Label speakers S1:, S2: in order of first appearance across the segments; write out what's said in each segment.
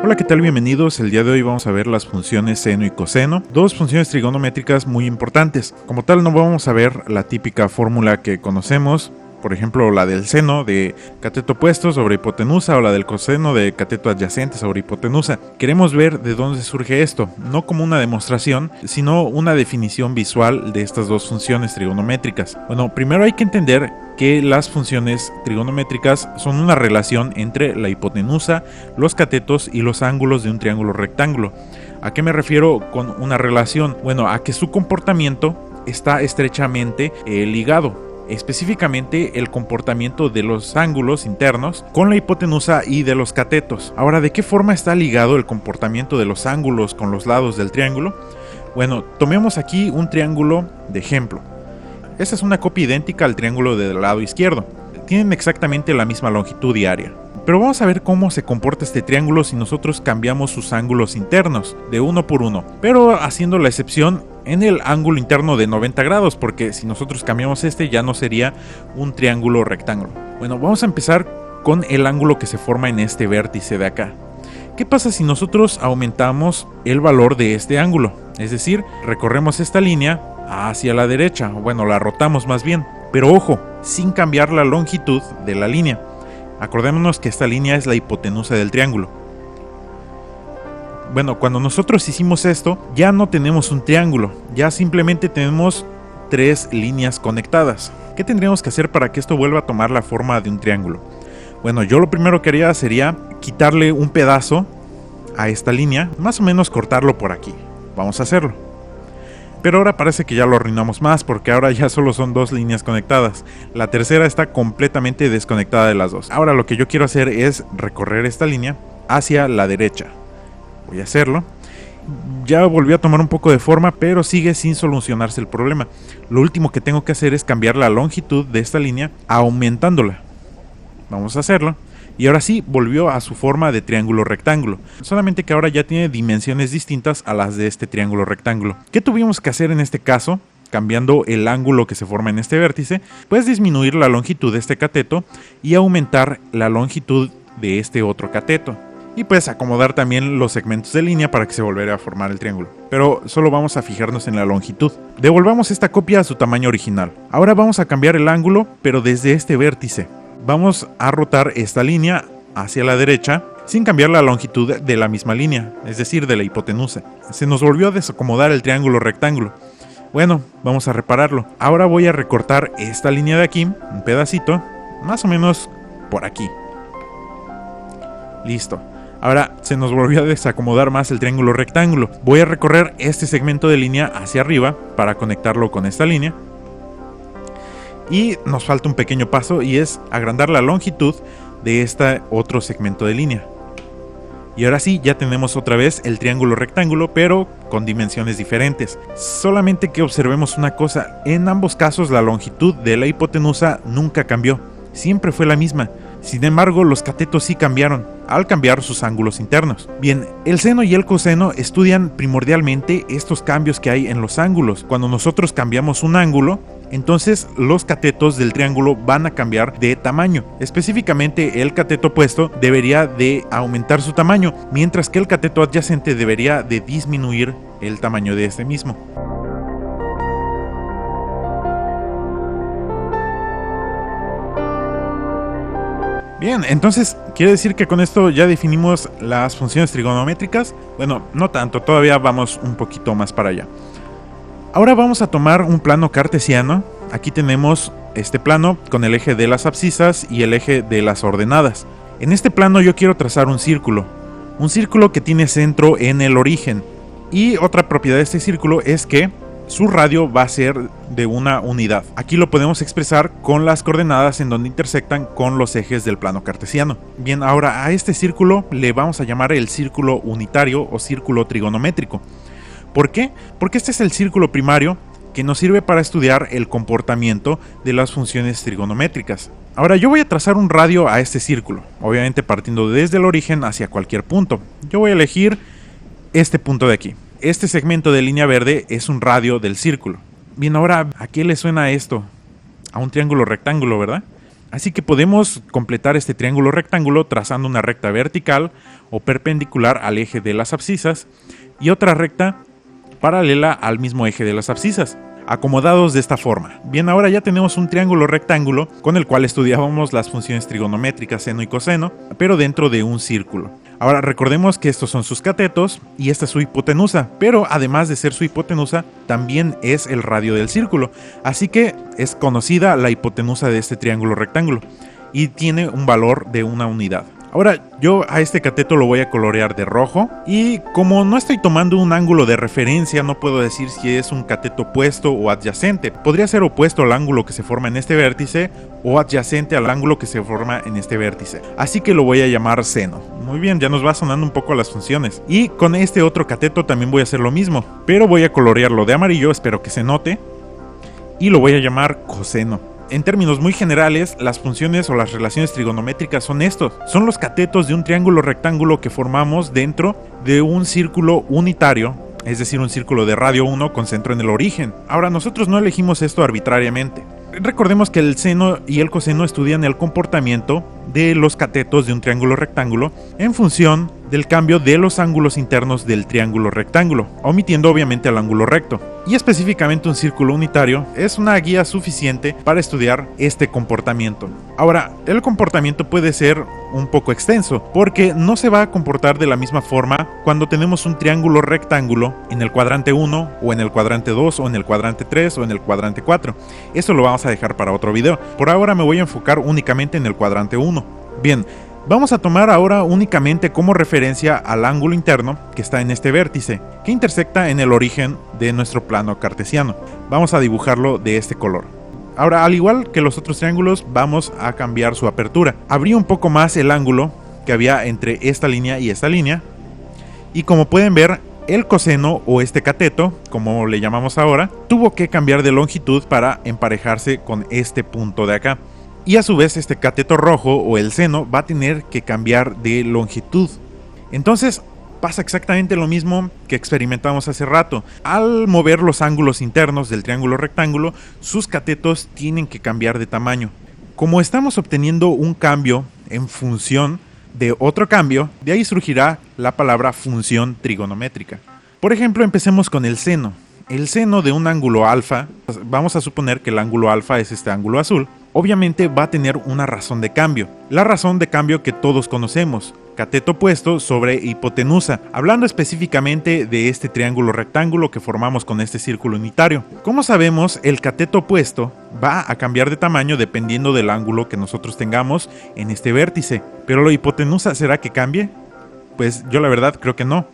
S1: Hola, ¿qué tal? Bienvenidos. El día de hoy vamos a ver las funciones seno y coseno, dos funciones trigonométricas muy importantes. Como tal, no vamos a ver la típica fórmula que conocemos, por ejemplo la del seno de cateto opuesto sobre hipotenusa o la del coseno de cateto adyacente sobre hipotenusa. Queremos ver de dónde surge esto, no como una demostración, sino una definición visual de estas dos funciones trigonométricas. Bueno, primero hay que entender que las funciones trigonométricas son una relación entre la hipotenusa, los catetos y los ángulos de un triángulo rectángulo. ¿A qué me refiero con una relación? Bueno, a que su comportamiento está estrechamente ligado. Específicamente el comportamiento de los ángulos internos con la hipotenusa y de los catetos. Ahora, ¿de qué forma está ligado el comportamiento de los ángulos con los lados del triángulo? Bueno, tomemos aquí un triángulo de ejemplo. Esta es una copia idéntica al triángulo del lado izquierdo. Tienen exactamente la misma longitud y área. Pero vamos a ver cómo se comporta este triángulo si nosotros cambiamos sus ángulos internos de uno por uno, pero haciendo la excepción en el ángulo interno de 90 grados, porque si nosotros cambiamos este ya no sería un triángulo rectángulo. Bueno, vamos a empezar con el ángulo que se forma en este vértice de acá. ¿Qué pasa si nosotros aumentamos el valor de este ángulo? Es decir, recorremos esta línea hacia la derecha, o bueno, la rotamos más bien, pero ojo, sin cambiar la longitud de la línea. Acordémonos que esta línea es la hipotenusa del triángulo. Bueno, cuando nosotros hicimos esto, ya no tenemos un triángulo, ya simplemente tenemos tres líneas conectadas. ¿Qué tendríamos que hacer para que esto vuelva a tomar la forma de un triángulo? Bueno, yo lo primero que haría sería quitarle un pedazo a esta línea, más o menos cortarlo por aquí. Vamos a hacerlo. Pero ahora parece que ya lo arruinamos más, porque ahora ya solo son dos líneas conectadas. La tercera está completamente desconectada de las dos. Ahora lo que yo quiero hacer es recorrer esta línea hacia la derecha. Voy a hacerlo. Ya volvió a tomar un poco de forma, pero sigue sin solucionarse el problema. Lo último que tengo que hacer es cambiar la longitud de esta línea aumentándola. Vamos a hacerlo. Y ahora sí, volvió a su forma de triángulo rectángulo. Solamente que ahora ya tiene dimensiones distintas a las de este triángulo rectángulo. ¿Qué tuvimos que hacer en este caso? Cambiando el ángulo que se forma en este vértice, pues disminuir la longitud de este cateto y aumentar la longitud de este otro cateto. Y pues acomodar también los segmentos de línea para que se volviera a formar el triángulo. Pero solo vamos a fijarnos en la longitud. Devolvamos esta copia a su tamaño original. Ahora vamos a cambiar el ángulo, pero desde este vértice. Vamos a rotar esta línea hacia la derecha sin cambiar la longitud de la misma línea, es decir, de la hipotenusa. Se nos volvió a desacomodar el triángulo rectángulo. Bueno, vamos a repararlo. Ahora voy a recortar esta línea de aquí, un pedacito, más o menos por aquí. Listo. Ahora se nos volvió a desacomodar más el triángulo rectángulo. Voy a recorrer este segmento de línea hacia arriba para conectarlo con esta línea. Y nos falta un pequeño paso y es agrandar la longitud de este otro segmento de línea. Y ahora sí, ya tenemos otra vez el triángulo rectángulo, pero con dimensiones diferentes. Solamente que observemos una cosa, en ambos casos la longitud de la hipotenusa nunca cambió, siempre fue la misma. Sin embargo, los catetos sí cambiaron, al cambiar sus ángulos internos. Bien, el seno y el coseno estudian primordialmente estos cambios que hay en los ángulos. Cuando nosotros cambiamos un ángulo, entonces los catetos del triángulo van a cambiar de tamaño. Específicamente el cateto opuesto debería de aumentar su tamaño, mientras que el cateto adyacente debería de disminuir el tamaño de este mismo. Bien, entonces quiere decir que con esto ya definimos las funciones trigonométricas. Bueno, no tanto, todavía vamos un poquito más para allá. Ahora vamos a tomar un plano cartesiano. Aquí tenemos este plano con el eje de las abscisas y el eje de las ordenadas. En este plano yo quiero trazar un círculo que tiene centro en el origen. Y otra propiedad de este círculo es que su radio va a ser de una unidad. Aquí lo podemos expresar con las coordenadas en donde intersectan con los ejes del plano cartesiano. Bien, ahora a este círculo le vamos a llamar el círculo unitario o círculo trigonométrico. ¿Por qué? Porque este es el círculo primario que nos sirve para estudiar el comportamiento de las funciones trigonométricas. Ahora yo voy a trazar un radio a este círculo, obviamente partiendo desde el origen hacia cualquier punto. Yo voy a elegir este punto de aquí. Este segmento de línea verde es un radio del círculo. Bien, ahora, ¿a qué le suena esto? A un triángulo rectángulo, ¿verdad? Así que podemos completar este triángulo rectángulo trazando una recta vertical o perpendicular al eje de las abscisas y otra recta paralela al mismo eje de las abscisas, acomodados de esta forma. Bien, ahora ya tenemos un triángulo rectángulo con el cual estudiábamos las funciones trigonométricas seno y coseno, pero dentro de un círculo. Ahora recordemos que estos son sus catetos y esta es su hipotenusa, pero además de ser su hipotenusa, también es el radio del círculo, así que es conocida la hipotenusa de este triángulo rectángulo y tiene un valor de una unidad. Ahora yo a este cateto lo voy a colorear de rojo y como no estoy tomando un ángulo de referencia no puedo decir si es un cateto opuesto o adyacente. Podría ser opuesto al ángulo que se forma en este vértice o adyacente al ángulo que se forma en este vértice. Así que lo voy a llamar seno. Muy bien, ya nos va sonando un poco las funciones. Y con este otro cateto también voy a hacer lo mismo, pero voy a colorearlo de amarillo, espero que se note, y lo voy a llamar coseno. En términos muy generales, las funciones o las relaciones trigonométricas son estos. Son los catetos de un triángulo rectángulo que formamos dentro de un círculo unitario, es decir, un círculo de radio 1 con centro en el origen. Ahora, nosotros no elegimos esto arbitrariamente. Recordemos que el seno y el coseno estudian el comportamiento de los catetos de un triángulo rectángulo en función del cambio de los ángulos internos del triángulo rectángulo, omitiendo obviamente el ángulo recto. Y específicamente un círculo unitario es una guía suficiente para estudiar este comportamiento. Ahora, el comportamiento puede ser un poco extenso, porque no se va a comportar de la misma forma cuando tenemos un triángulo rectángulo en el cuadrante 1, o en el cuadrante 2, o en el cuadrante 3, o en el cuadrante 4. Eso lo vamos a dejar para otro video. Por ahora me voy a enfocar únicamente en el cuadrante 1. Bien, vamos a tomar ahora únicamente como referencia al ángulo interno que está en este vértice, que intersecta en el origen de nuestro plano cartesiano. Vamos a dibujarlo de este color. Ahora, al igual que los otros triángulos, vamos a cambiar su apertura. Abrí un poco más el ángulo que había entre esta línea y esta línea. Y como pueden ver, el coseno o este cateto, como le llamamos ahora, tuvo que cambiar de longitud para emparejarse con este punto de acá. Y a su vez este cateto rojo o el seno va a tener que cambiar de longitud. Entonces pasa exactamente lo mismo que experimentamos hace rato. Al mover los ángulos internos del triángulo rectángulo, sus catetos tienen que cambiar de tamaño. Como estamos obteniendo un cambio en función de otro cambio, de ahí surgirá la palabra función trigonométrica. Por ejemplo, empecemos con el seno. El seno de un ángulo alfa, vamos a suponer que el ángulo alfa es este ángulo azul, obviamente va a tener una razón de cambio. La razón de cambio que todos conocemos, cateto opuesto sobre hipotenusa, hablando específicamente de este triángulo rectángulo que formamos con este círculo unitario. Como sabemos, el cateto opuesto va a cambiar de tamaño dependiendo del ángulo que nosotros tengamos en este vértice. ¿Pero la hipotenusa será que cambie? Pues yo la verdad creo que no.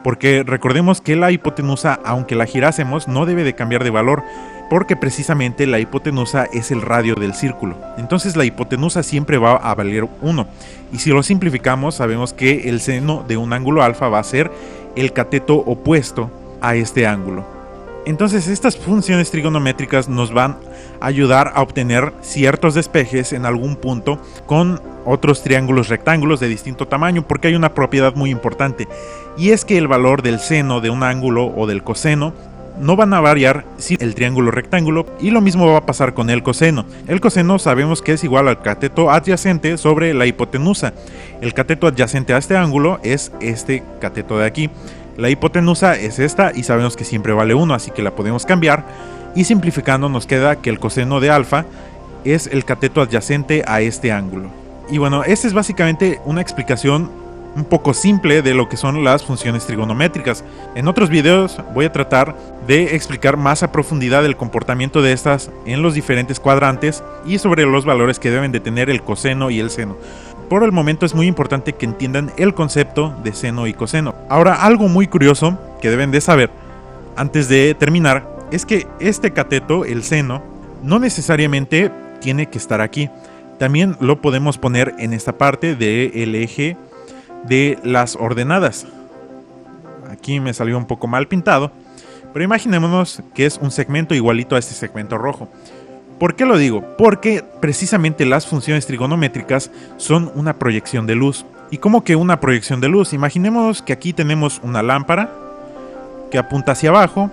S1: Porque recordemos que la hipotenusa, aunque la girásemos, no debe de cambiar de valor, porque precisamente la hipotenusa es el radio del círculo. Entonces la hipotenusa siempre va a valer 1. Y si lo simplificamos, sabemos que el seno de un ángulo alfa va a ser el cateto opuesto a este ángulo. Entonces estas funciones trigonométricas nos van a ayudar a obtener ciertos despejes en algún punto con otros triángulos rectángulos de distinto tamaño, porque hay una propiedad muy importante, y es que el valor del seno de un ángulo o del coseno no van a variar si el triángulo rectángulo, y lo mismo va a pasar con el coseno. El coseno sabemos que es igual al cateto adyacente sobre la hipotenusa. El cateto adyacente a este ángulo es este cateto de aquí. La hipotenusa es esta y sabemos que siempre vale 1, así que la podemos cambiar. Y simplificando nos queda que el coseno de alfa es el cateto adyacente a este ángulo. Y bueno, esta es básicamente una explicación un poco simple de lo que son las funciones trigonométricas. En otros videos voy a tratar de explicar más a profundidad el comportamiento de estas en los diferentes cuadrantes y sobre los valores que deben de tener el coseno y el seno. Por el momento es muy importante que entiendan el concepto de seno y coseno. Ahora, algo muy curioso que deben de saber antes de terminar es que este cateto, el seno, no necesariamente tiene que estar aquí. También lo podemos poner en esta parte del eje de las ordenadas. Aquí me salió un poco mal pintado, pero imaginémonos que es un segmento igualito a este segmento rojo. ¿Por qué lo digo? Porque precisamente las funciones trigonométricas son una proyección de luz. ¿Y cómo que una proyección de luz? Imaginemos que aquí tenemos una lámpara que apunta hacia abajo,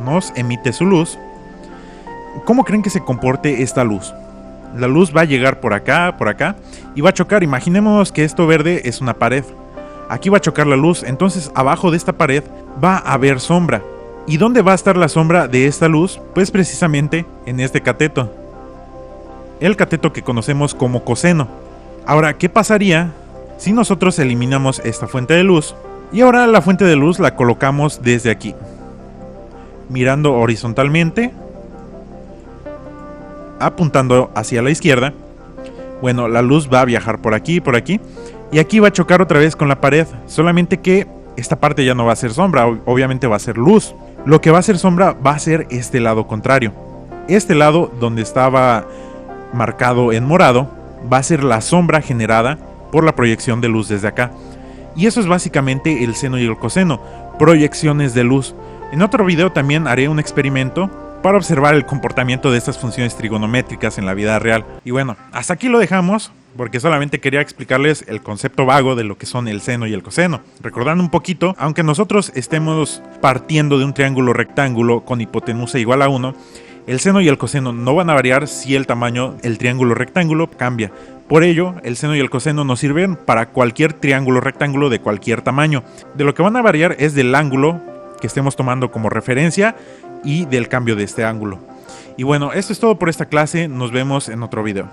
S1: nos emite su luz. ¿Cómo creen que se comporte esta luz? La luz va a llegar por acá, y va a chocar. Imaginemos que esto verde es una pared. Aquí va a chocar la luz, entonces abajo de esta pared va a haber sombra. ¿Y dónde va a estar la sombra de esta luz? Pues precisamente en este cateto. El cateto que conocemos como coseno. Ahora, ¿qué pasaría si nosotros eliminamos esta fuente de luz? Y ahora la fuente de luz la colocamos desde aquí, mirando horizontalmente, apuntando hacia la izquierda. Bueno, la luz va a viajar por aquí, y aquí va a chocar otra vez con la pared, solamente que esta parte ya no va a ser sombra, obviamente va a ser luz. Lo que va a ser sombra va a ser este lado contrario. Este lado donde estaba marcado en morado va a ser la sombra generada por la proyección de luz desde acá. Y eso es básicamente el seno y el coseno, proyecciones de luz. En otro video también haré un experimento para observar el comportamiento de estas funciones trigonométricas en la vida real. Y bueno, hasta aquí lo dejamos, porque solamente quería explicarles el concepto vago de lo que son el seno y el coseno. Recordando un poquito, aunque nosotros estemos partiendo de un triángulo rectángulo con hipotenusa igual a 1, el seno y el coseno no van a variar si el tamaño del triángulo rectángulo cambia. Por ello, el seno y el coseno nos sirven para cualquier triángulo rectángulo de cualquier tamaño. De lo que van a variar es del ángulo que estemos tomando como referencia y del cambio de este ángulo. Y bueno, esto es todo por esta clase, nos vemos en otro video.